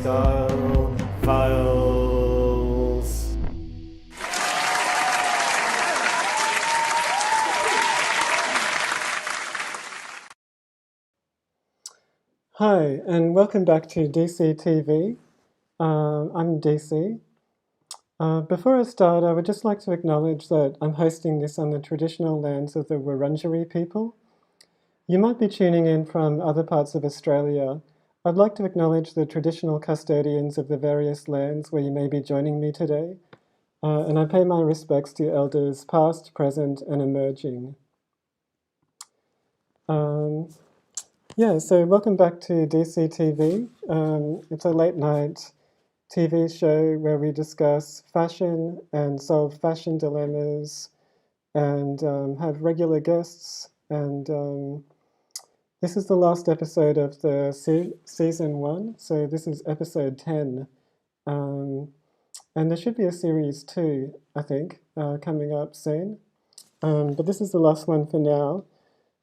Style Files. Hi, and welcome back to DCTV. I'm DC. Before I start, I would just like to acknowledge that I'm hosting this on the traditional lands of the Wurundjeri people. You might be tuning in from other parts of Australia. I'd like to acknowledge the traditional custodians of the various lands where you may be joining me today, and I pay my respects to elders past, present, and emerging. So welcome back to DCTV. It's a late night TV show where we discuss fashion and solve fashion dilemmas and have regular guests. And this is the last episode of the season 1, so this is episode 10. And there should be a series 2, I think, coming up soon. But this is the last one for now.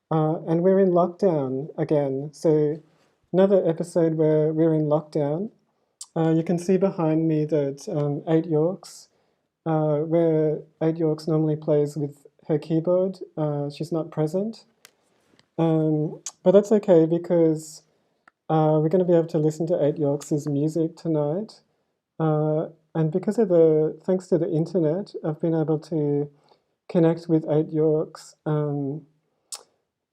And we're in lockdown again, so another episode where we're in lockdown. You can see behind me that 8 Yorks, where 8 Yorks normally plays with her keyboard, she's not present. But that's okay because we're going to be able to listen to 8 Yorks' music tonight. And because of thanks to the internet, I've been able to connect with 8 Yorks.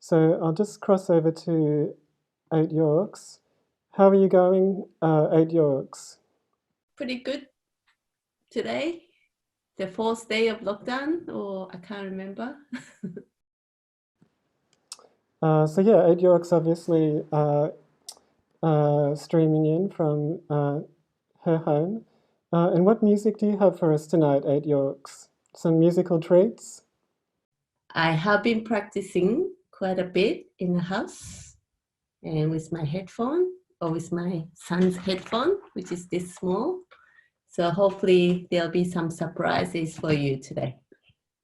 So I'll just cross over to 8 Yorks. How are you going, 8 Yorks? Pretty good today. The 4th day of lockdown, or I can't remember. So yeah, 8 Yorks obviously streaming in from her home. And what music do you have for us tonight, 8 Yorks? Some musical treats? I have been practicing quite a bit in the house and with my headphone or with my son's headphone, which is this small. So hopefully there'll be some surprises for you today.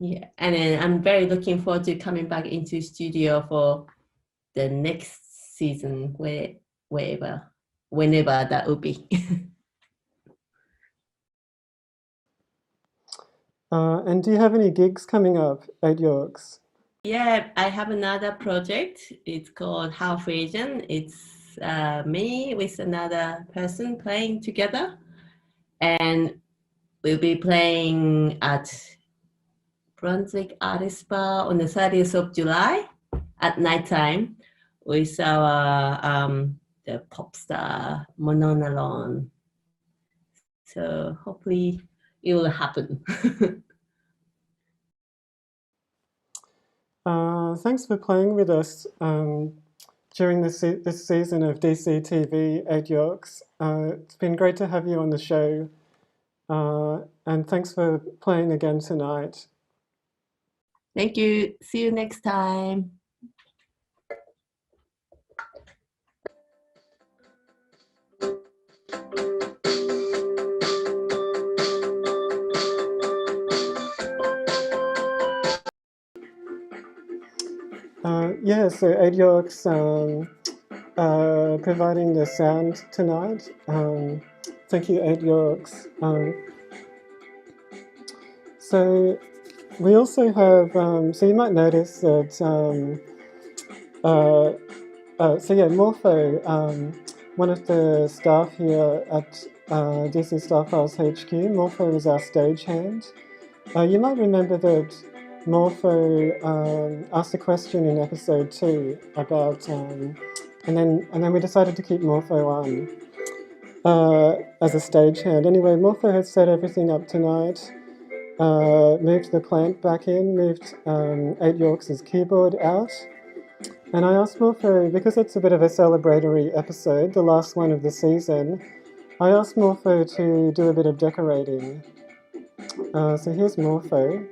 Yeah, and then I'm very looking forward to coming back into studio for the next season, whenever that will be. And do you have any gigs coming up, 8 Yorks? Yeah, I have another project. It's called Half Asian. It's me with another person playing together. And we'll be playing at Brunswick Artist Bar on the 30th of July at nighttime with our the pop star Mononalon. So hopefully it will happen. Thanks for playing with us during this season of DCTV 8 Yorks. It's been great to have you on the show. And thanks for playing again tonight. Thank you. See you next time. So 8 Yorks providing the sound tonight. Thank you, 8 Yorks. So we also have, so you might notice that, Morpho, one of the staff here at DC Star Files HQ, Morpho is our stagehand. You might remember that Morpho asked a question in episode 2 about, and then we decided to keep Morpho on as a stagehand. Anyway, Morpho has set everything up tonight. Moved the plant back in, moved 8 Yorks' keyboard out. And I asked Morpho, because it's a bit of a celebratory episode, the last one of the season, I asked Morpho to do a bit of decorating. So here's Morpho.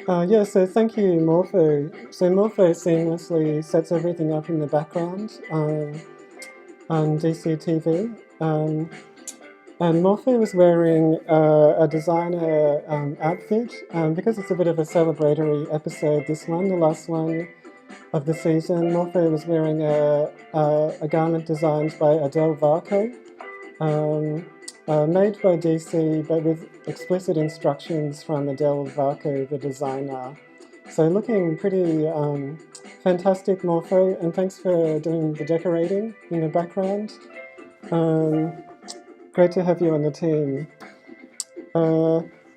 Yeah, so thank you, Morpho. So Morpho seamlessly sets everything up in the background on DCTV. And Morpho was wearing a designer outfit because it's a bit of a celebratory episode, this one, the last one of the season. Morpho was wearing a garment designed by Adele Varco, made by DC, but with explicit instructions from Adele Varco, the designer. So looking pretty fantastic, Morpho, and thanks for doing the decorating in the background. Great to have you on the team.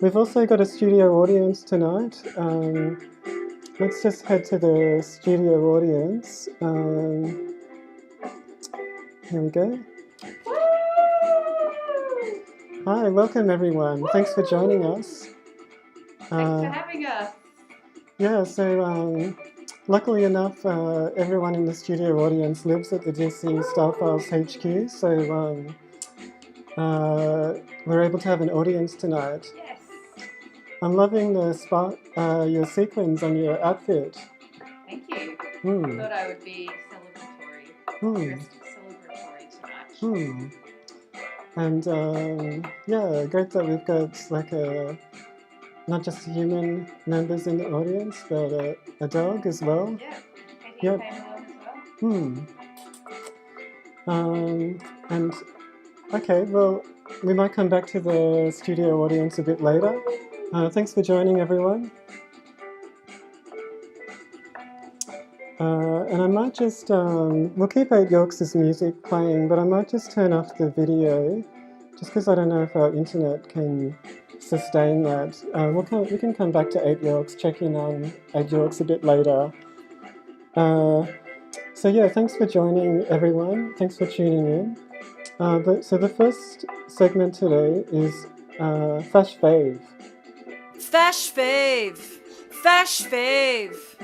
We've also got a studio audience tonight. Let's just head to the studio audience. Here we go. Hi, welcome everyone. Thanks for joining us. Thanks for having us. Yeah, so luckily enough, everyone in the studio audience lives at the DC Style Files HQ, so we're able to have an audience tonight. Yes. I'm loving the your sequins on your outfit. Thank you. Hmm. Thought I would be celebratory. Dressed celebratory tonight. And yeah, great that we've got like not just human members in the audience, but a dog as well. Yeah. Katie Yep. came along as well. And okay, well, we might come back to the studio audience a bit later. Thanks for joining, everyone. And I might just, we'll keep 8 Yorks' music playing, but I might just turn off the video, just because I don't know if our internet can sustain that. We can come back to 8 Yorks, check in on 8 Yorks a bit later. So yeah, thanks for joining, everyone. Thanks for tuning in. So the first segment today is Fash Fave. Fash Fave! Fash Fave!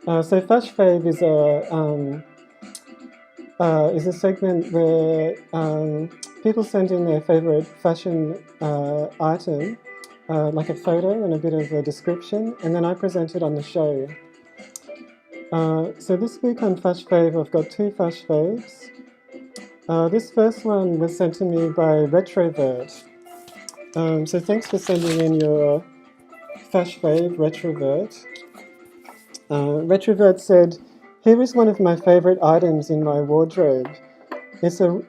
So Fash Fave is a segment where people send in their favourite fashion item, like a photo and a bit of a description, and then I present it on the show. So this week on Fash Fave, I've got 2 Fash Faves. This first one was sent to me by Retrovert. So thanks for sending in your Fash Fave, Retrovert. Retrovert said, "Here is one of my favourite items in my wardrobe. It's a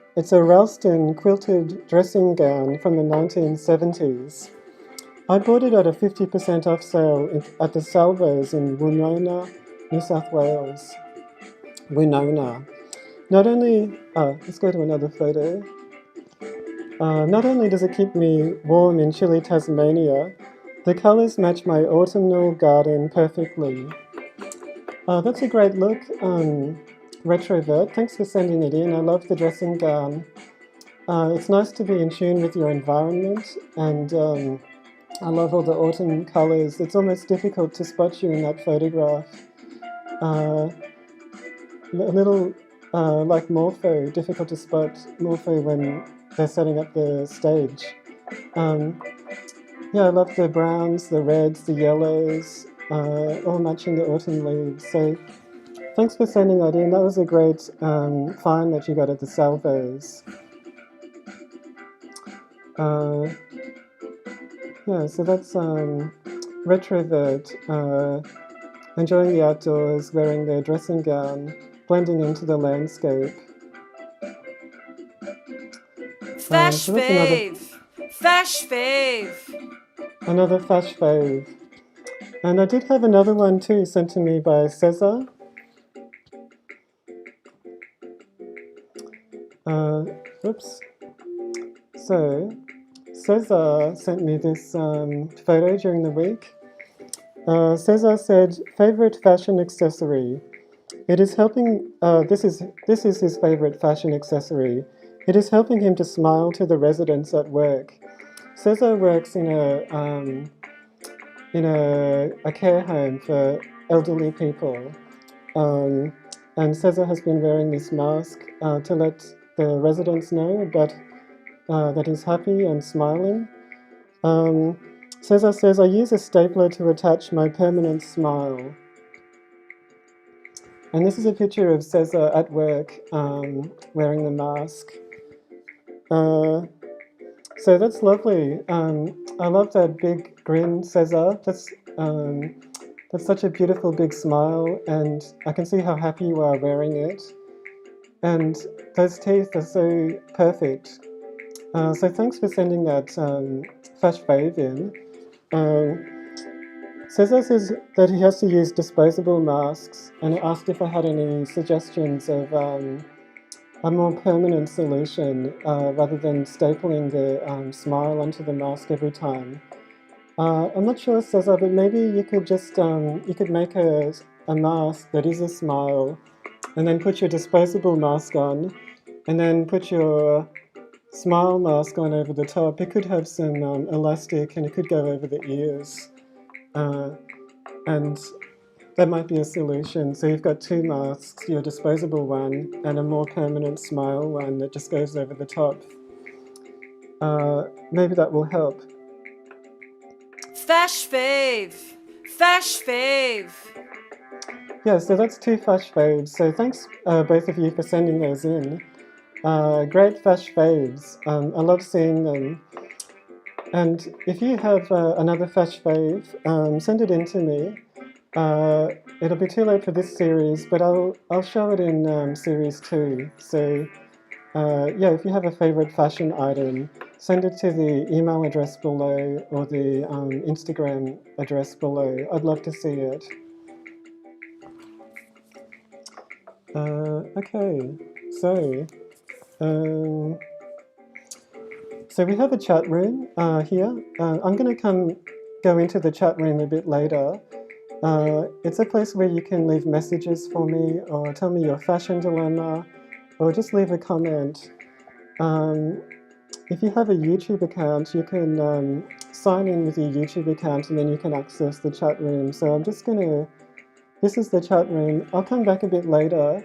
Ralston quilted dressing gown from the 1970s. I bought it at a 50% off sale at the Salvos in Woonona, New South Wales. Woonona. Not only, let's go to another photo. Not only does it keep me warm in chilly Tasmania, the colours match my autumnal garden perfectly." That's a great look, Retrovert. Thanks for sending it in. I love the dressing gown. It's nice to be in tune with your environment, and I love all the autumn colours. It's almost difficult to spot you in that photograph. A little like Morpho, difficult to spot Morpho when they're setting up the stage. Yeah, I love the browns, the reds, the yellows, all matching the autumn leaves. So thanks for sending that in. That was a great find that you got at the Salvos. Yeah, so that's Retrovert enjoying the outdoors, wearing their dressing gown, blending into the landscape. Fash So that's Fave! Fash Fave! another Fash Fave. And I did have another one too sent to me by Cesar. Oops. So Cesar sent me this photo during the week. Cesar said, "Favorite fashion accessory. It is helping." This is his favorite fashion accessory. "It is helping him to smile to the residents at work." Cesar works in a care home for elderly people, and Cesar has been wearing this mask to let the residents know that he's happy and smiling. Cesar says, I use a stapler to attach my permanent smile. And this is a picture of Cesar at work wearing the mask. So that's lovely. I love that big grin, Cesar. That's such a beautiful big smile, and I can see how happy you are wearing it. And those teeth are so perfect. So thanks for sending that Fash Fave in. Cesar says that he has to use disposable masks, and asked if I had any suggestions of a more permanent solution rather than stapling the smile onto the mask every time. I'm not sure, Cesar, but maybe you could just you could make a mask that is a smile, and then put your disposable mask on, and then put your smile mask on over the top. It could have some elastic, and it could go over the ears, and that might be a solution. So you've got two masks, your disposable one and a more permanent smile one that just goes over the top. Maybe that will help. Fash Fave. Fash Fave. Yeah, so that's two Fash Faves. So thanks both of you for sending those in. Great Fash Faves. I love seeing them. And if you have another Fash Fave, send it in to me. It'll be too late for this series, but I'll show it in series 2. So yeah, if you have a favorite fashion item, send it to the email address below or the Instagram address below. I'd love to see it. Okay, so we have a chat room here. I'm going to go into the chat room a bit later. It's a place where you can leave messages for me, or tell me your fashion dilemma, or just leave a comment. If you have a YouTube account, you can sign in with your YouTube account, and then you can access the chat room. So I'm just gonna, this is the chat room. I'll come back a bit later.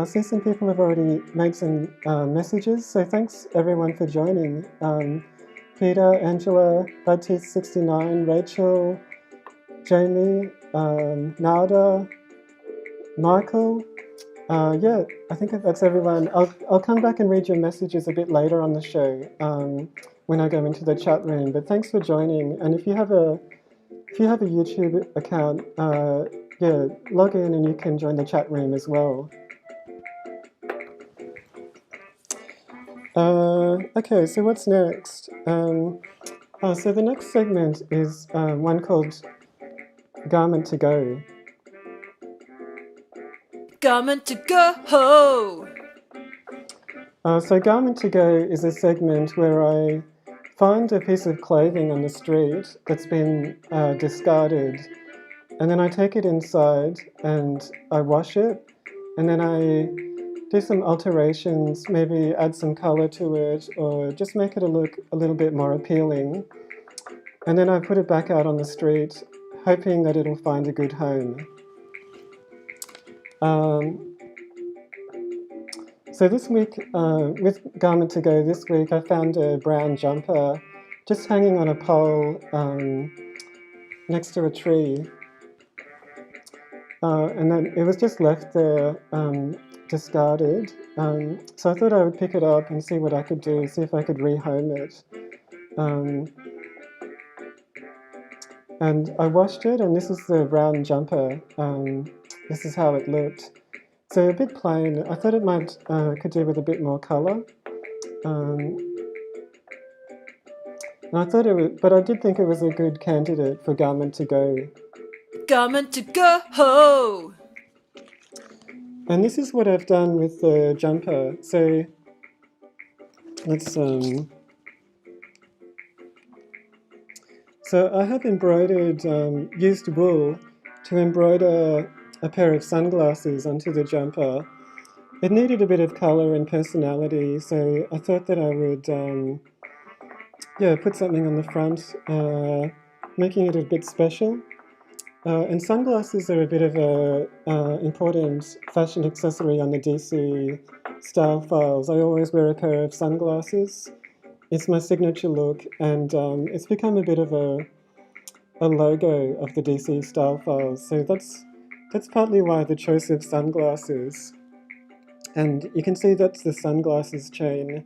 See, some people have already made some messages, so thanks everyone for joining. Peter, Angela, Budteeth69, Rachel, Jamie, Nada, Michael. Yeah, I think that's everyone. I'll come back and read your messages a bit later on the show when I go into the chat room. But thanks for joining. And if you have a YouTube account, yeah, log in and you can join the chat room as well. Okay, so what's next? So the next segment is one called Garment to Go. Garment to go. So Garment to Go is a segment where I find a piece of clothing on the street that's been discarded, and then I take it inside and I wash it, and then I do some alterations, maybe add some color to it, or just make it look a little bit more appealing. And then I put it back out on the street, hoping that it'll find a good home. So this week, with Garment to Go this week, I found a brown jumper just hanging on a pole next to a tree. And then it was just left there, discarded. So I thought I would pick it up and see what I could do, see if I could rehome it. And I washed it, and this is the brown jumper. This is how it looked. So a bit plain. I thought it might could do with a bit more colour. And I thought it would, but I did think it was a good candidate for Garment to Go. Garment to go. And this is what I've done with the jumper. So let's So I have embroidered, used wool to embroider a pair of sunglasses onto the jumper. It needed a bit of colour and personality, so I thought that I would, yeah, put something on the front, making it a bit special. And sunglasses are a bit of a important fashion accessory on the DC style files. I always wear a pair of sunglasses. It's my signature look, and it's become a bit of a logo of the DC style files. So that's partly why the choice of sunglasses. And you can see that's the sunglasses chain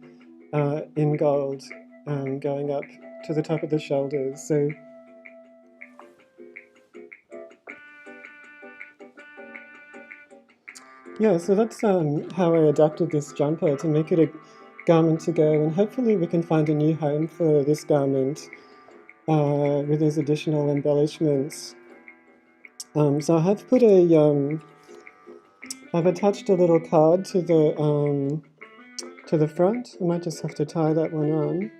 in gold going up to the top of the shoulders. So yeah, so that's how I adapted this jumper to make it a garment to go, and hopefully we can find a new home for this garment with these additional embellishments. So I have put I've attached a little card to the front. I might just have to tie that one on.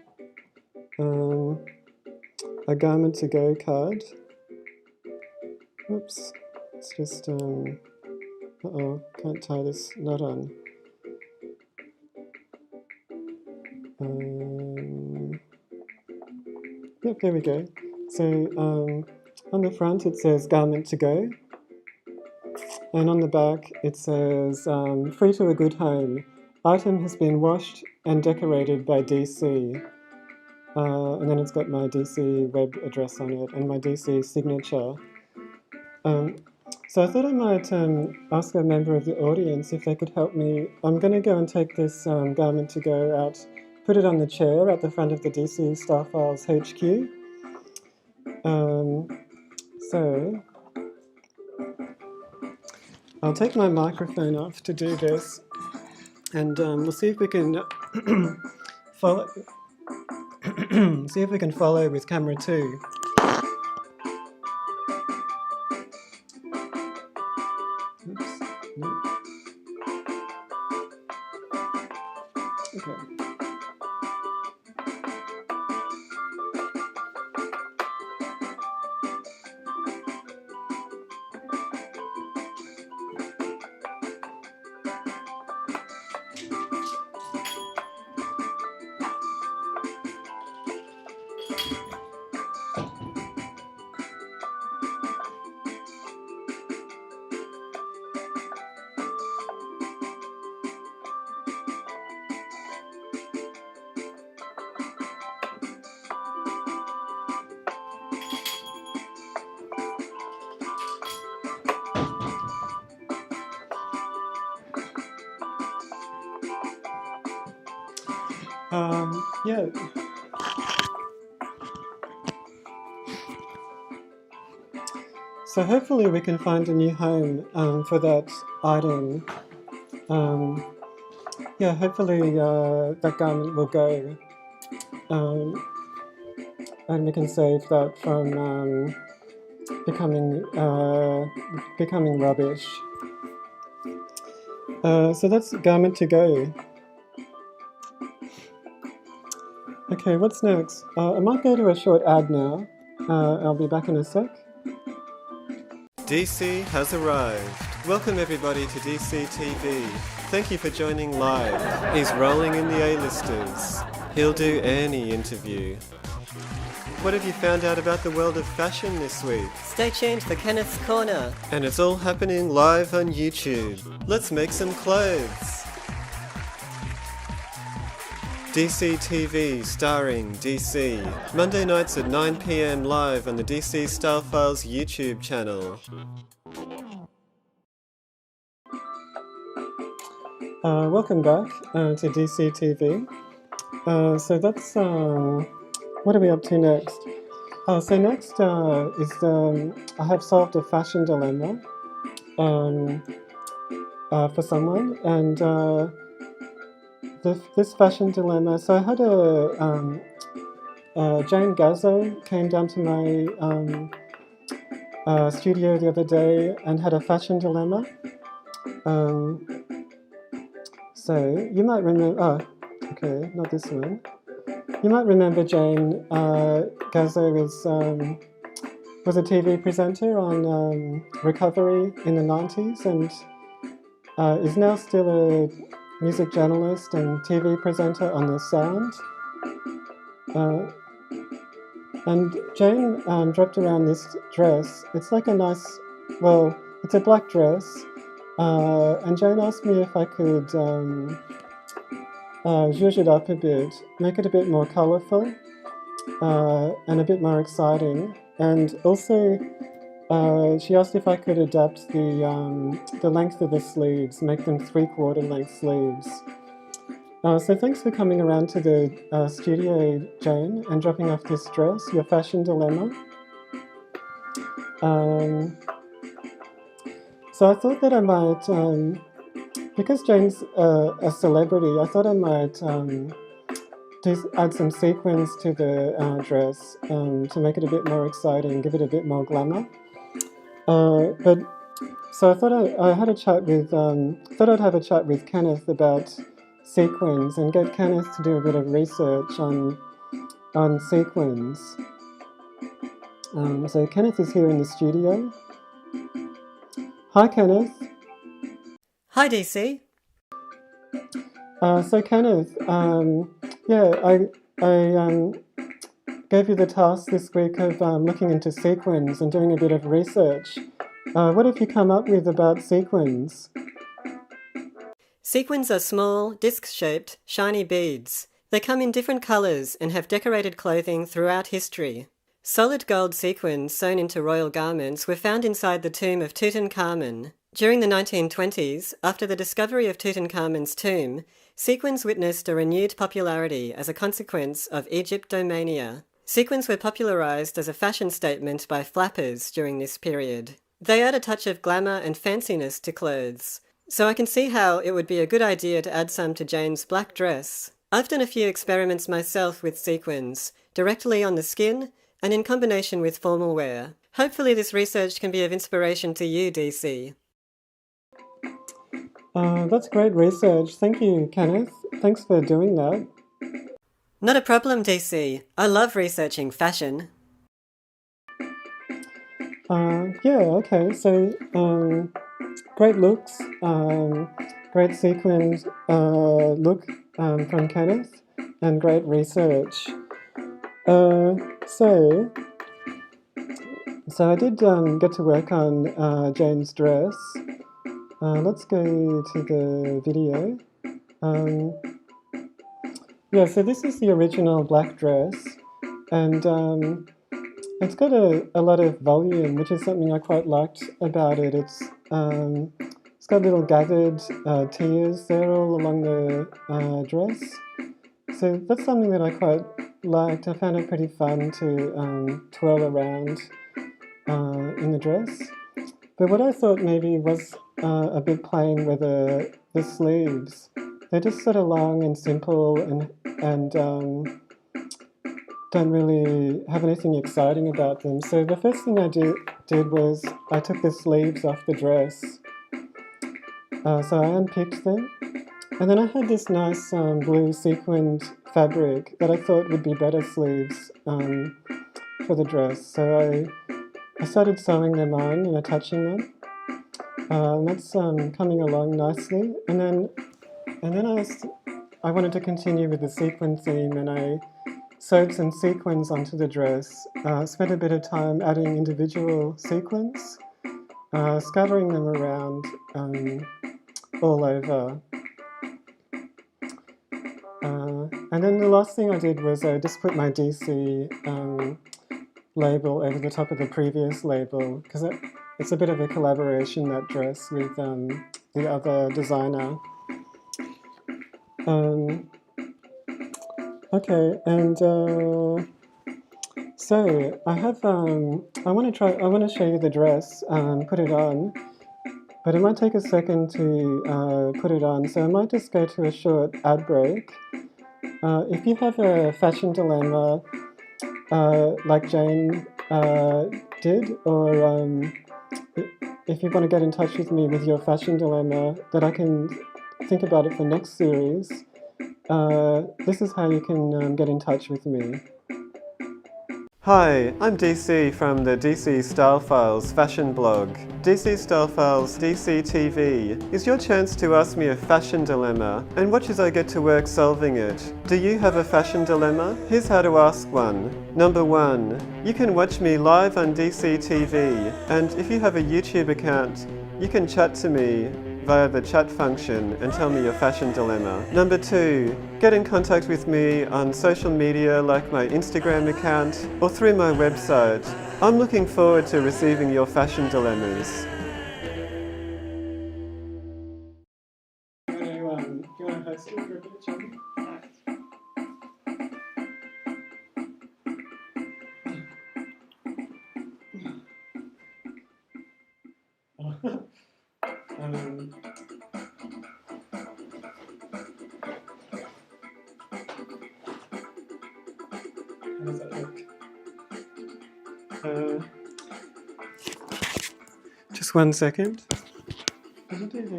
A garment to go card. Oops, it's just uh-oh, can't tie this knot on. Yep, there we go. So on the front it says garment to go, and on the back it says free to a good home. Item has been washed and decorated by DC. And then it's got my DC web address on it and my DC signature. So I thought I might ask a member of the audience if they could help me. I'm going to go and take this garment to go out, put it on the chair at the front of the DC Star Files HQ. So I'll take my microphone off to do this, and we'll see if we can follow. See if we can follow with camera 2. Oops. No. Okay. Yeah. So hopefully we can find a new home for that item. Yeah, hopefully that garment will go, and we can save that from becoming rubbish. So that's garment to go. Okay, what's next? I might go to a short ad now. I'll be back in a sec. DC has arrived. Welcome everybody to DCTV. Thank you for joining live. He's rolling in the A-listers. He'll do any interview. What have you found out about the world of fashion this week? Stay tuned for Kenneth's Corner. And it's all happening live on YouTube. Let's make some clothes. DCTV starring DC. Monday nights at 9 PM live on the DC Style Files YouTube channel. Welcome back to DCTV. So that's, what are we up to next? So next is I have solved a fashion dilemma for someone, and this fashion dilemma. So I had Jane Gazzo came down to my studio the other day and had a fashion dilemma. So you might remember. Oh, okay, not this one. You might remember Jane Gazzo was a TV presenter on Recovery in the 90s, and is now still a music journalist and TV presenter on The Sound. And Jane dropped around this dress. It's like a nice, well, it's a black dress. And Jane asked me if I could zhuzh it up a bit, make it a bit more colourful and a bit more exciting. And also, she asked if I could adapt the length of the sleeves, make them 3/4 length sleeves. So thanks for coming around to the studio, Jane, and dropping off this dress, your fashion dilemma. So I thought that I might, because Jane's a celebrity, I thought I might add some sequins to the dress to make it a bit more exciting, give it a bit more glamour. So I thought I had a chat with, thought I'd have a chat with Kenneth about sequins and get Kenneth to do a bit of research on sequins. So Kenneth is here in the studio. Hi, Kenneth. Hi, DC. So Kenneth, yeah, I gave you the task this week of looking into sequins and doing a bit of research. What have you come up with about sequins? Sequins are small, disc-shaped, shiny beads. They come in different colours and have decorated clothing throughout history. Solid gold sequins sewn into royal garments were found inside the tomb of Tutankhamun. During the 1920s, after the discovery of Tutankhamun's tomb, sequins witnessed a renewed popularity as a consequence of Egyptomania. Sequins were popularised as a fashion statement by flappers during this period. They add a touch of glamour and fanciness to clothes. So I can see how it would be a good idea to add some to Jane's black dress. I've done a few experiments myself with sequins, directly on the skin and in combination with formal wear. Hopefully this research can be of inspiration to you, DC. That's great research. Thank you, Kenneth. Thanks for doing that. Not a problem, DC. I love researching fashion. Yeah, okay. So, great looks, great sequins look from Kenneth, and great research. So I did get to work on Jane's dress. Let's go to the video. Yeah, so this is the original black dress, and it's got a lot of volume, which is something I quite liked about it. It's got little gathered tiers there all along the dress. So that's something that I quite liked. I found it pretty fun to twirl around in the dress. But what I thought maybe was a bit plain were the sleeves. They're just sort of long and simple and don't really have anything exciting about them. So the first thing I did was I took the sleeves off the dress. So I unpicked them. And then I had this nice blue sequined fabric that I thought would be better sleeves for the dress. So I started sewing them on and attaching them. And that's coming along nicely. And then I wanted to continue with the sequin theme, and I sewed some sequins onto the dress. Spent a bit of time adding individual sequins, scattering them around all over. And then the last thing I did was I just put my DC label over the top of the previous label, because it's a bit of a collaboration, that dress, with the other designer. Okay, and so I have I want to show you the dress, put it on, but it might take a second to put it on, so I might just go to a short ad break. If you have a fashion dilemma like Jane did, or if you want to get in touch with me with your fashion dilemma, that I can think about it for next series, this is how you can get in touch with me. Hi, I'm DC from the DC Style Files fashion blog. DC Style Files DCTV is your chance to ask me a fashion dilemma and watch as I get to work solving it. Do you have a fashion dilemma? Here's how to ask one. Number 1, you can watch me live on DCTV, and if you have a YouTube account, you can chat to me via the chat function and tell me your fashion dilemma. Number 2, get in contact with me on social media like my Instagram account or through my website. I'm looking forward to receiving your fashion dilemmas. You want to host it for a bit, John? How does that look? Just 1 second. Can you do the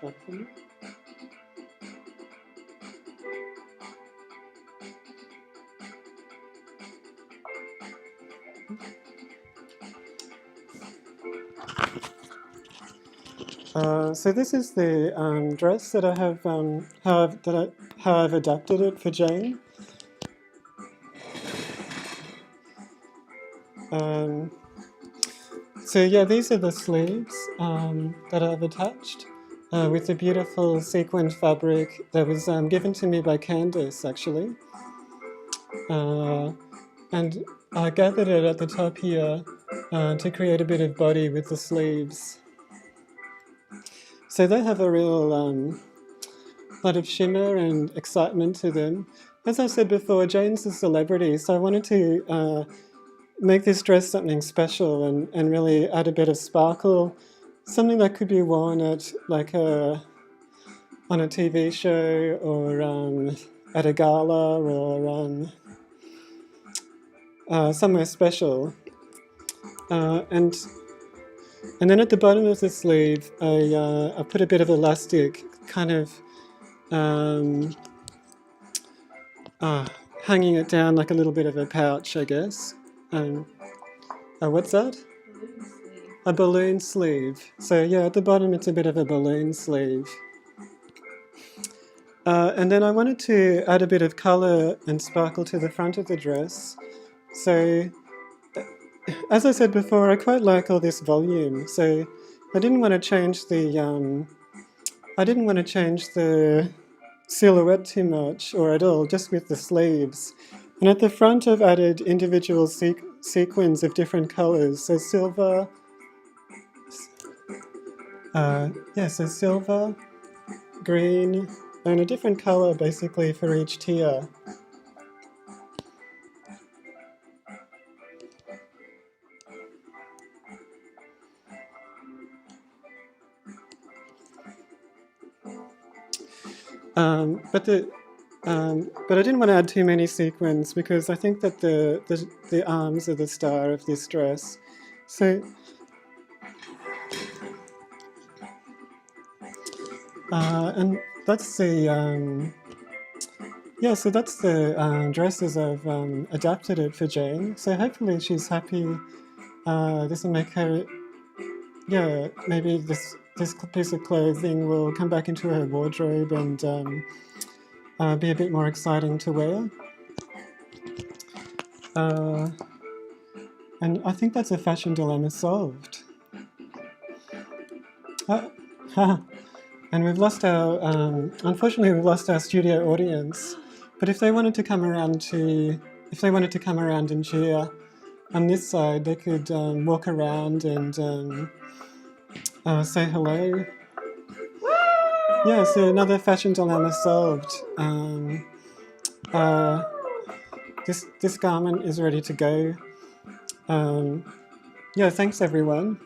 back for me? So this is the dress that I have, how I've adapted it for Jane. So yeah, these are the sleeves that I've attached with the beautiful sequined fabric that was given to me by Candace, actually. And I gathered it at the top here to create a bit of body with the sleeves. So they have a real lot of shimmer and excitement to them. As I said before, Jane's a celebrity, so I wanted to make this dress something special and really add a bit of sparkle, something that could be worn at like on a TV show or at a gala or somewhere special. And then at the bottom of the sleeve, I put a bit of elastic, kind of hanging it down like a little bit of a pouch, I guess. What's that? Balloon sleeve. A balloon sleeve. So yeah, at the bottom it's a bit of a balloon sleeve. And then I wanted to add a bit of colour and sparkle to the front of the dress. So, as I said before, I quite like all this volume. So I didn't want to change the silhouette too much, or at all, just with the sleeves. And at the front I've added individual sequins of different colours. So silver, so silver, green, and a different colour basically for each tier. But I didn't want to add too many sequins because I think that the arms are the star of this dress. So, and that's the so that's the dress as I've adapted it for Jane. So hopefully she's happy. This will make her, maybe this piece of clothing will come back into her wardrobe and be a bit more exciting to wear. And I think that's a fashion dilemma solved. And we've lost our, unfortunately we've lost our studio audience. But if they wanted to come around and cheer on this side, they could walk around and say hello. Yeah, so another fashion dilemma solved. This garment is ready to go. Thanks everyone.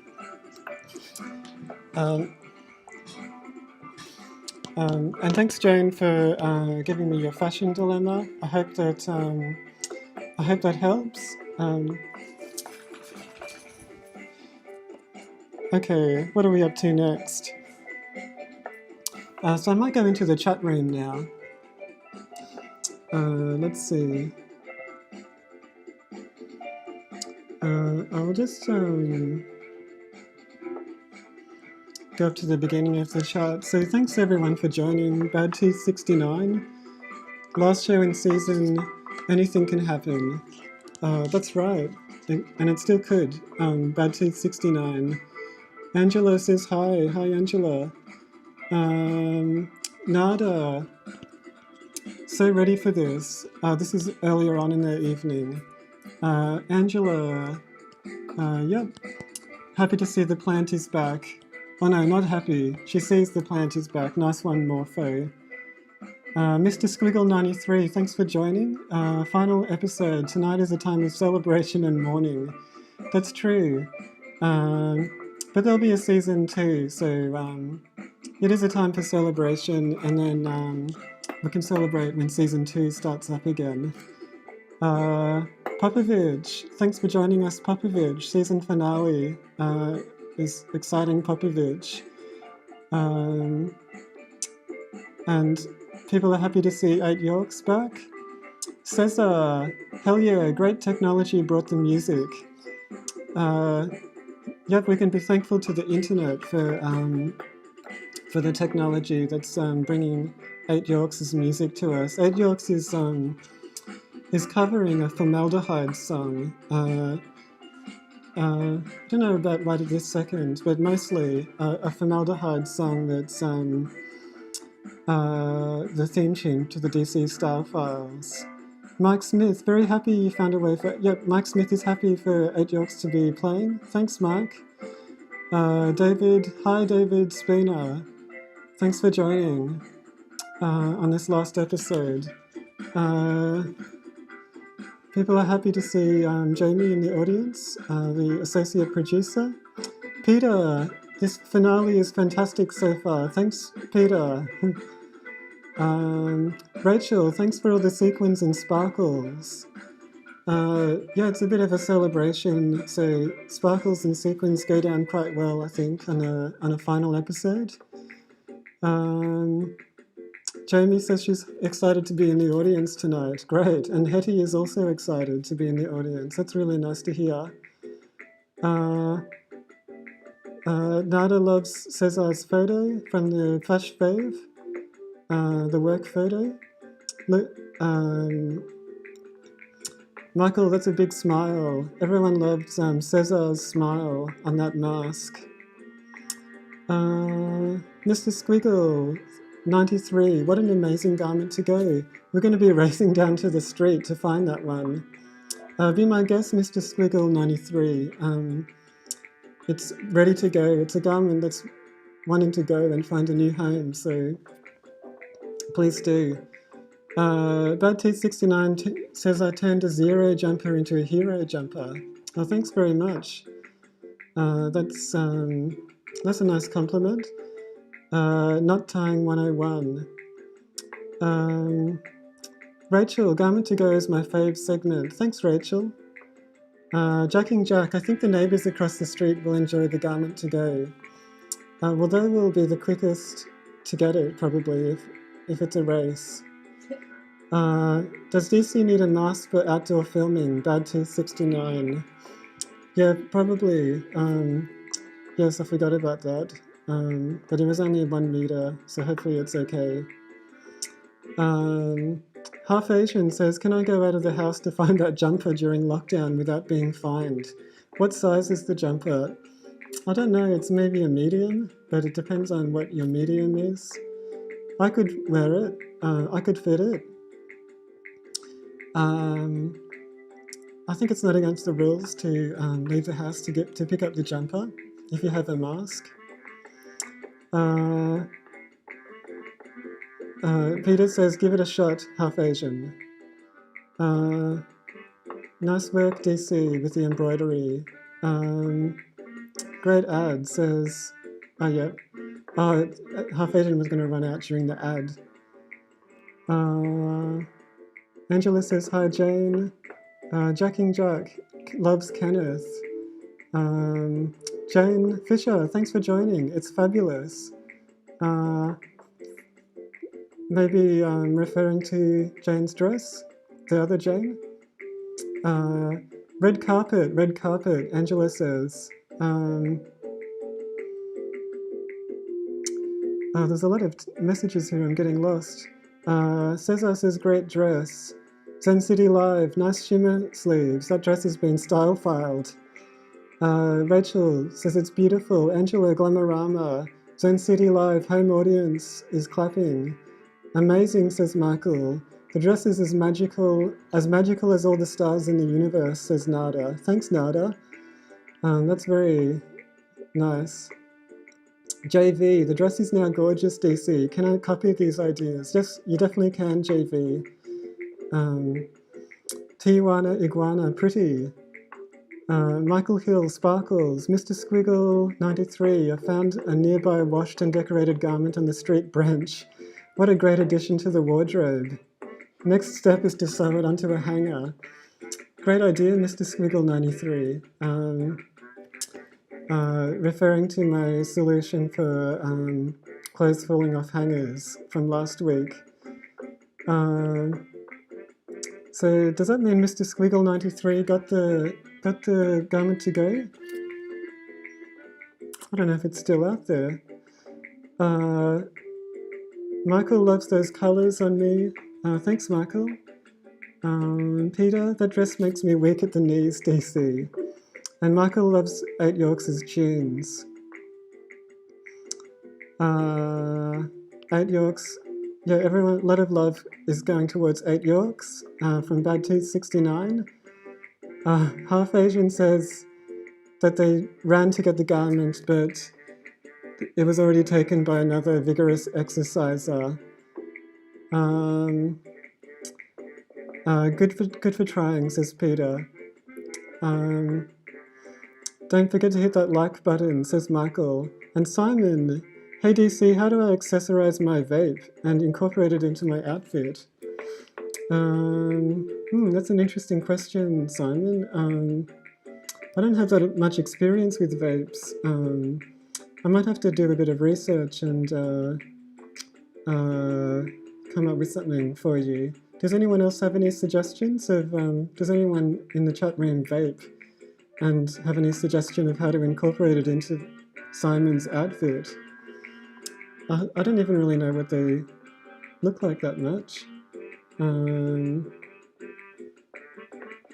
And thanks Jane for giving me your fashion dilemma. I hope that helps. Okay, what are we up to next? So I might go into the chat room now. Let's see. I'll just go up to the beginning of the chat. So thanks everyone for joining Bad Tooth 69. Last show in season, anything can happen. That's right, and it still could. Bad Tooth 69. Angela says hi. Hi Angela. Nada, so ready for this. This is earlier on in the evening. Angela, yep, happy to see the plant is back. Oh no, not happy. She sees the plant is back. Nice one, Morpho. Mr. Squiggle93, thanks for joining. Final episode. Tonight is a time of celebration and mourning. That's true. But there'll be a season 2, so it is a time for celebration, and then we can celebrate when season 2 starts up again. Popovich, thanks for joining us, Popovich. Season finale is exciting, Popovich. And people are happy to see 8 Yorks back. Cesar, hell yeah, great technology brought the music. Yep, we can be thankful to the internet for the technology that's bringing 8 Yorks' music to us. 8 Yorks is covering a formaldehyde song. I don't know about right at this second, but mostly a formaldehyde song that's the theme tune to the DC Star Files. Mike Smith, very happy you found a way for... Yep, Mike Smith is happy for 8 Yorks to be playing. Thanks, Mike. David, hi David Spina. Thanks for joining on this last episode. People are happy to see Jamie in the audience, the associate producer. Peter, this finale is fantastic so far. Thanks, Peter. Rachel, thanks for all the sequins and sparkles. Yeah, it's a bit of a celebration, so sparkles and sequins go down quite well, I think, on a final episode. Jamie says she's excited to be in the audience tonight. Great. And Hetty is also excited to be in the audience. That's really nice to hear. Nada loves Cesar's photo from the Flash Fave, the work photo. Look, Michael, that's a big smile. Everyone loved Cesar's smile on that mask. Mr. Squiggle, 93, what an amazing garment to go. We're going to be racing down to the street to find that one. Be my guest, Mr. Squiggle, 93. It's ready to go. It's a garment that's wanting to go and find a new home, so please do. Bad Teeth 69 says I turned a 0 jumper into a hero jumper. Oh, thanks very much. That's a nice compliment. Not tying 101. Rachel, Garment to Go is my fave segment. Thanks, Rachel. Jacking Jack, I think the neighbours across the street will enjoy the Garment to Go. Well, they will be the quickest to get it, probably, if it's a race. Does DC need a mask for outdoor filming? Bad Teeth 69. Yeah, probably. Yes, I forgot about that. But it was only 1 meter, so hopefully it's okay. Half Asian says, can I go out of the house to find that jumper during lockdown without being fined? What size is the jumper? I don't know, it's maybe a medium, but it depends on what your medium is. I could wear it, I could fit it. I think it's not against the rules to leave the house to pick up the jumper if you have a mask. Peter says, give it a shot, Half Asian. Nice work, DC, with the embroidery. Great ad, says, oh, yeah. Oh, Half Asian was going to run out during the ad. Angela says, hi, Jane. Jacking Jack loves Kenneth. Jane Fisher, thanks for joining. It's fabulous. Maybe referring to Jane's dress, the other Jane. Red carpet, Angela says. There's a lot of messages here, I'm getting lost. Cesar says, great dress. Zen City Live, nice shimmer sleeves. That dress has been style filed. Rachel says it's beautiful. Angela Glamorama, Zen City Live home audience is clapping. Amazing, says Michael. The dress is as magical as all the stars in the universe, says Nada. Thanks, Nada. That's very nice. JV, the dress is now gorgeous, DC. Can I copy these ideas? Yes, you definitely can, JV. Tijuana Iguana, pretty. Michael Hill, sparkles. Mr. Squiggle, 93. I found a nearby washed and decorated garment on the street bench. What a great addition to the wardrobe. Next step is to sew it onto a hanger. Great idea, Mr. Squiggle, 93. Referring to my solution for clothes falling off hangers from last week. So does that mean Mr. Squiggle 93 got the garment to go? I don't know if it's still out there. Michael loves those colours on me. Thanks, Michael. Peter, that dress makes me weak at the knees, DC. And Michael loves 8 Yorks' tunes. 8 Yorks. Yeah, everyone, a lot of love is going towards 8 Yorks from Bad Tooth 69. Half Asian says that they ran to get the garment, but it was already taken by another vigorous exerciser. Good for trying, says Peter. Don't forget to hit that like button, says Michael. And Simon, hey DC, how do I accessorize my vape and incorporate it into my outfit? That's an interesting question, Simon. I don't have that much experience with vapes. I might have to do a bit of research and come up with something for you. Does anyone else have any suggestions of, does anyone in the chat room vape and have any suggestion of how to incorporate it into Simon's outfit? I don't even really know what they look like that much.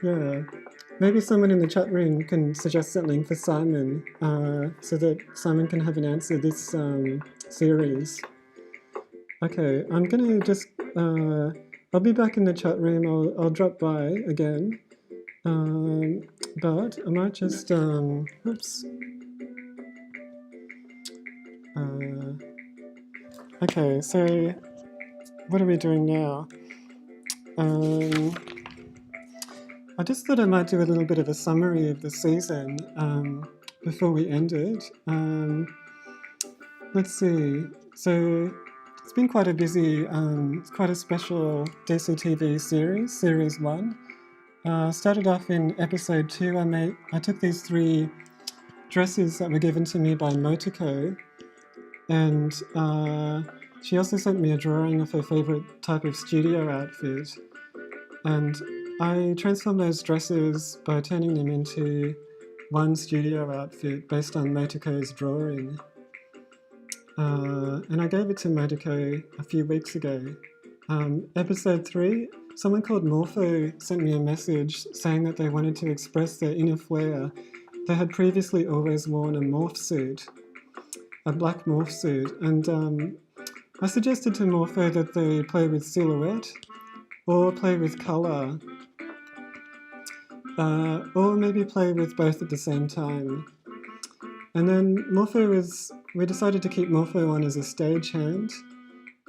Yeah, maybe someone in the chat room can suggest something for Simon so that Simon can have an answer this series. Okay, I'm gonna just, I'll be back in the chat room. I'll drop by again. But I might just, oops. Okay, so what are we doing now? I just thought I might do a little bit of a summary of the season before we end it. Let's see. So it's been quite a busy, quite a special DCTV series, Series 1. Started off in episode 2. I took these 3 dresses that were given to me by Motoko, and she also sent me a drawing of her favourite type of studio outfit. And I transformed those dresses by turning them into one studio outfit based on Motoko's drawing. And I gave it to Motoko a few weeks ago. Episode 3, someone called Morpho sent me a message saying that they wanted to express their inner flair. They had previously always worn a morph suit, a black morph suit, and I suggested to Morpho that they play with silhouette or play with colour, or maybe play with both at the same time. And then we decided to keep Morpho on as a stagehand,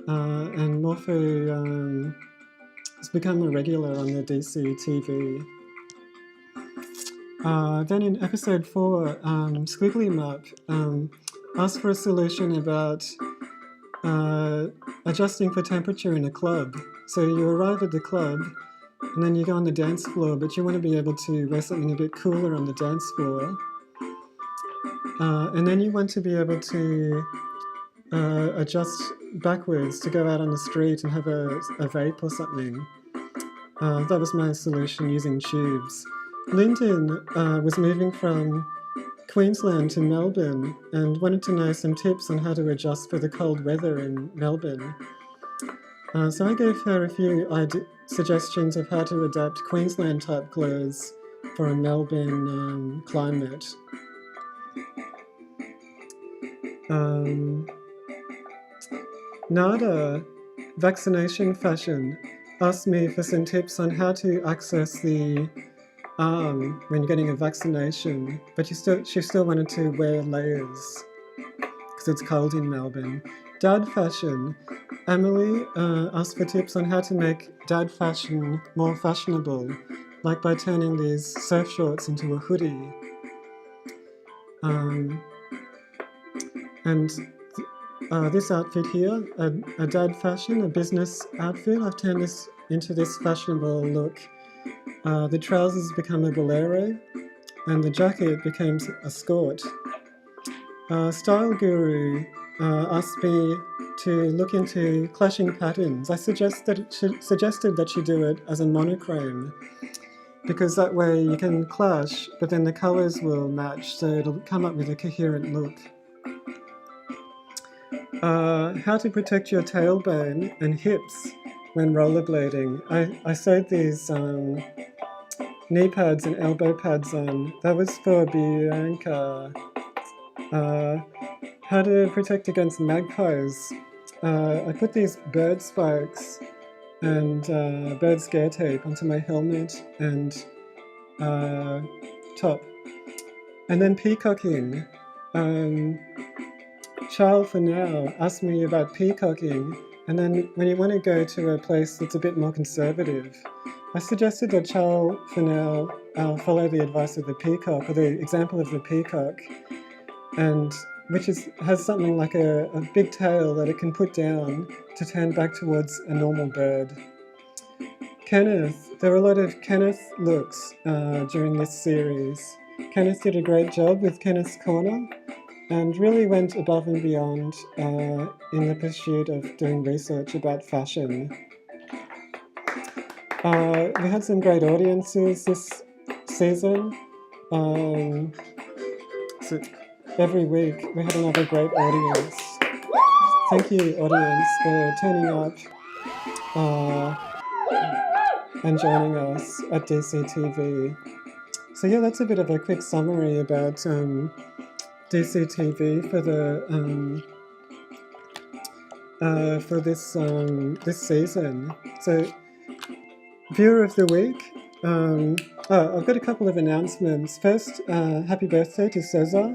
and Morpho has become a regular on the DCTV. Then in episode 4, Squiggly Mup asked for a solution about adjusting for temperature in a club. So you arrive at the club and then you go on the dance floor, but you want to be able to wear something a bit cooler on the dance floor. And then you want to be able to adjust backwards to go out on the street and have a vape or something. That was my solution using tubes. Lyndon was moving from Queensland to Melbourne and wanted to know some tips on how to adjust for the cold weather in Melbourne. So I gave her a few suggestions of how to adapt Queensland type clothes for a Melbourne climate. Nada, vaccination fashion, asked me for some tips on how to access the arm when getting a vaccination, but she still wanted to wear layers because it's cold in Melbourne. Dad fashion, Emily asked for tips on how to make dad fashion more fashionable, like by turning these surf shorts into a hoodie. And this outfit here, a dad fashion, a business outfit, I've turned this into this fashionable look. The trousers become a bolero, and the jacket becomes a skirt. Style Guru asked me to look into clashing patterns. I suggested that she do it as a monochrome, because that way you can clash, but then the colours will match, so it'll come up with a coherent look. How to protect your tailbone and hips when rollerblading. I sewed these knee pads and elbow pads on. That was for Bianca. How to protect against magpies. I put these bird spikes and bird scare tape onto my helmet and top. And then peacocking. Charles for now asked me about peacocking, and then when you want to go to a place that's a bit more conservative, I suggested that Charles for now follow the advice of the peacock, or the example of the peacock, and which has something like a big tail that it can put down to turn back towards a normal bird. Kenneth, there were a lot of Kenneth looks during this series. Kenneth did a great job with Kenneth's Corner, and really went above and beyond in the pursuit of doing research about fashion. We had some great audiences this season. So every week we had another great audience. Thank you, audience, for turning up and joining us at DCTV. So yeah, that's a bit of a quick summary about DCTV for this season. So, viewer of the week. I've got a couple of announcements. First, happy birthday to Cesar,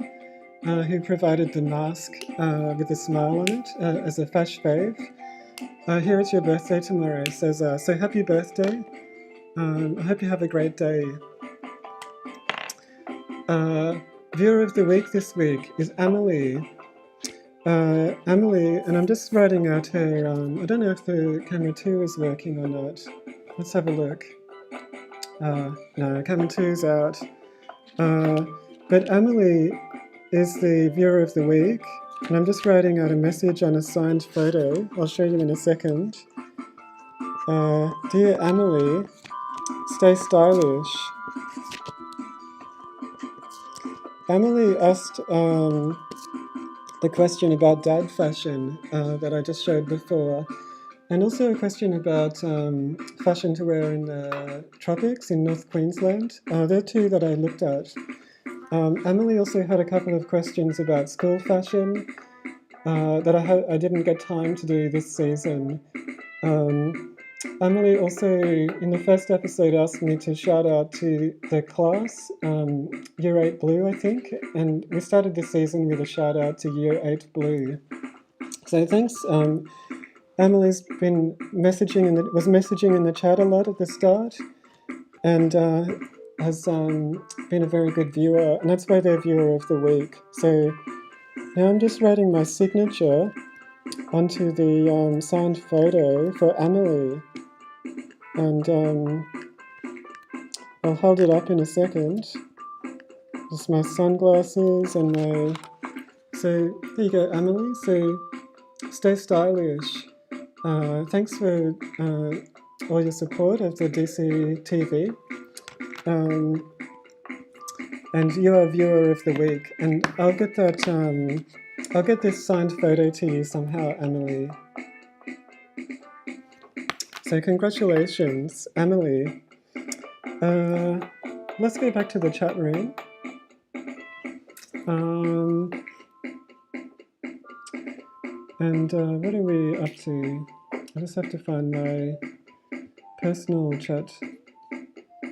who provided the mask with a smile on it as a fash fave. Here it's your birthday tomorrow, Cesar. So happy birthday. I hope you have a great day. Viewer of the week this week is Emily. Emily, and I'm just writing out her, I don't know if the camera 2 is working or not. Let's have a look. No, camera 2's out. But Emily is the viewer of the week, and I'm just writing out a message on a signed photo. I'll show you in a second. Dear Emily, stay stylish. Emily asked the question about dad fashion that I just showed before, and also a question about fashion to wear in the tropics in North Queensland. There are two that I looked at. Emily also had a couple of questions about school fashion that I didn't get time to do this season. Emily also, in the first episode, asked me to shout out to the class, Year 8 Blue, I think, and we started this season with a shout out to Year 8 Blue. So thanks. Emily's been was messaging in the chat a lot at the start, and has been a very good viewer, and that's why they're viewer of the week. So now I'm just writing my signature onto the signed photo for Emily, and I'll hold it up in a second. Just my sunglasses and my... So there you go, Emily. So stay stylish. Thanks for all your support of the DCTV. And you are viewer of the week. And I'll get that. I'll get this signed photo to you somehow, Emily. So congratulations, Emily. Let's go back to the chat room. And what are we up to? I just have to find my personal chat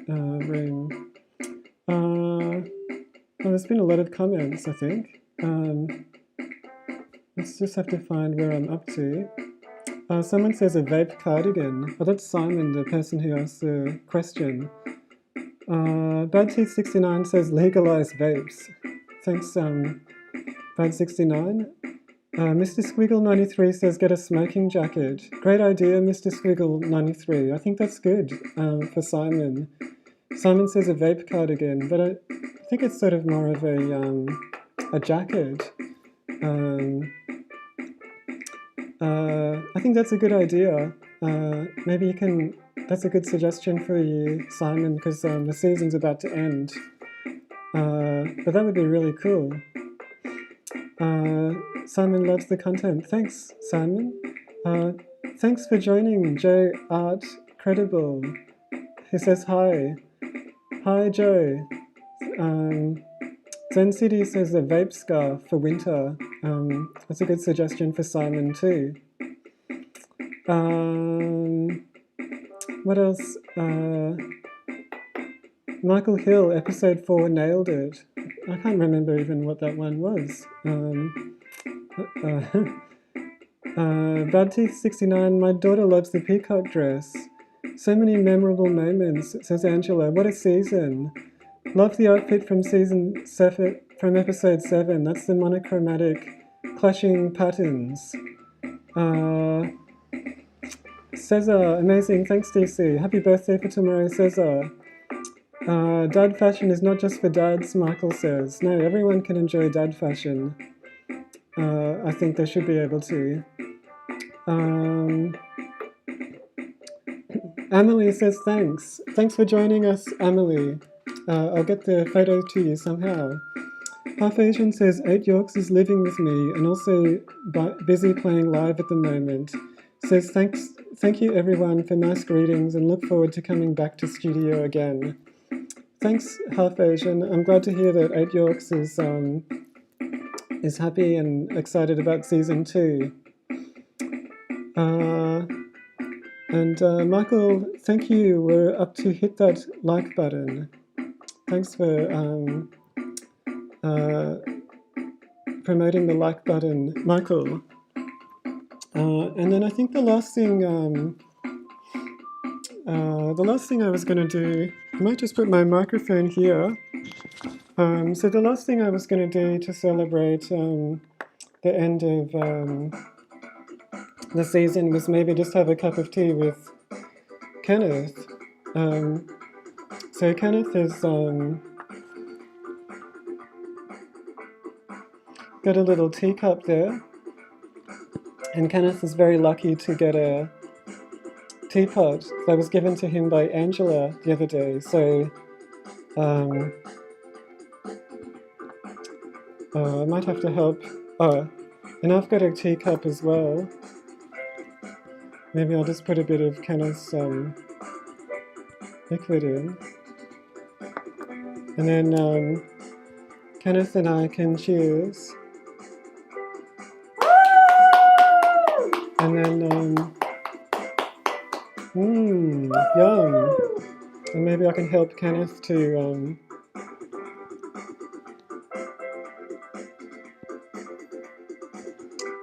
room. Well, there's been a lot of comments, I think. Let's just have to find where I'm up to. Someone says a vape cardigan. Oh, that's Simon, the person who asked the question. Bad Teeth 69 says legalize vapes. Thanks, Bad 69. Mr. Squiggle 93 says get a smoking jacket. Great idea, Mr. Squiggle 93. I think that's good for Simon. Simon says a vape cardigan, but I think it's sort of more of a jacket. I think that's a good idea. Maybe you can, that's a good suggestion for you, Simon, because the season's about to end. But that would be really cool. Simon loves the content. Thanks, Simon. Thanks for joining, Joe Art Credible, who says hi. Hi, Joe. Zen City says a vape scarf for winter. That's a good suggestion for Simon too. What else? Michael Hill, episode 4, nailed it. I can't remember even what that one was. Bad Teeth 69, my daughter loves the peacock dress. So many memorable moments, says Angela. What a season. Love the outfit from season 7, from episode 7. That's the monochromatic clashing patterns. Cesar, amazing. Thanks, DC. Happy birthday for tomorrow, Cesar. Dad fashion is not just for dads, Michael says. No, everyone can enjoy dad fashion. I think they should be able to. Emily says thanks. Thanks for joining us, Emily. I'll get the photo to you somehow. Half Asian says 8 Yorks is living with me and also busy playing live at the moment. Says thank you everyone for nice greetings and look forward to coming back to studio again. Thanks, Half Asian. I'm glad to hear that 8 Yorks is happy and excited about season 2. And Michael, thank you. We're up to hit that like button. Thanks for promoting the like button, Michael. And then I think the last thing I was going to do, I might just put my microphone here. So the last thing I was going to do to celebrate the end of the season was maybe just have a cup of tea with Kenneth. So Kenneth has got a little teacup there, and Kenneth is very lucky to get a teapot that was given to him by Angela the other day. So I might have to help. Oh, and I've got a teacup as well. Maybe I'll just put a bit of Kenneth's liquid in. And then Kenneth and I can cheers. And then, yum. And maybe I can help Kenneth to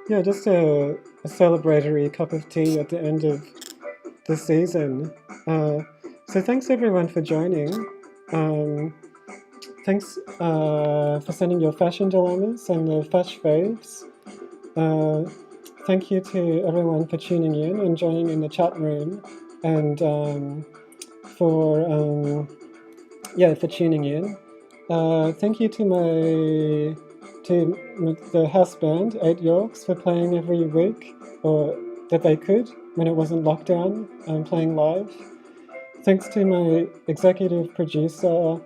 yeah, just a celebratory cup of tea at the end of the season. So thanks everyone for joining. Thanks for sending your fashion dilemmas and the fash faves. Thank you to everyone for tuning in and joining in the chat room, and for tuning in. Thank you to the house band 8 Yorks for playing every week, or that they could when it wasn't lockdown, playing live. Thanks to my executive producer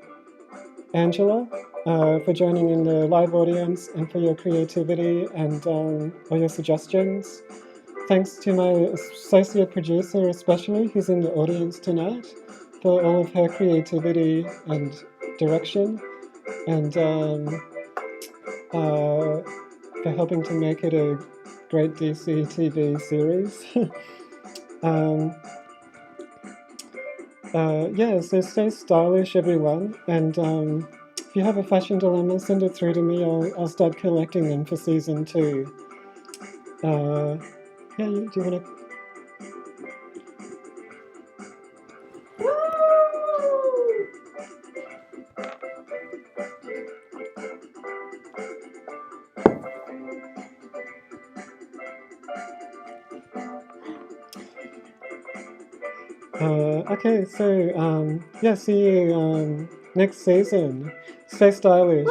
Angela for joining in the live audience and for your creativity and all your suggestions. Thanks to my associate producer especially, who's in the audience tonight, for all of her creativity and direction, and for helping to make it a great DCTV series. Yeah, so stay stylish, everyone. And if you have a fashion dilemma, send it through to me. I'll start collecting them for season 2. Yeah, do you want to? Okay, so yeah, see you next season. Stay stylish.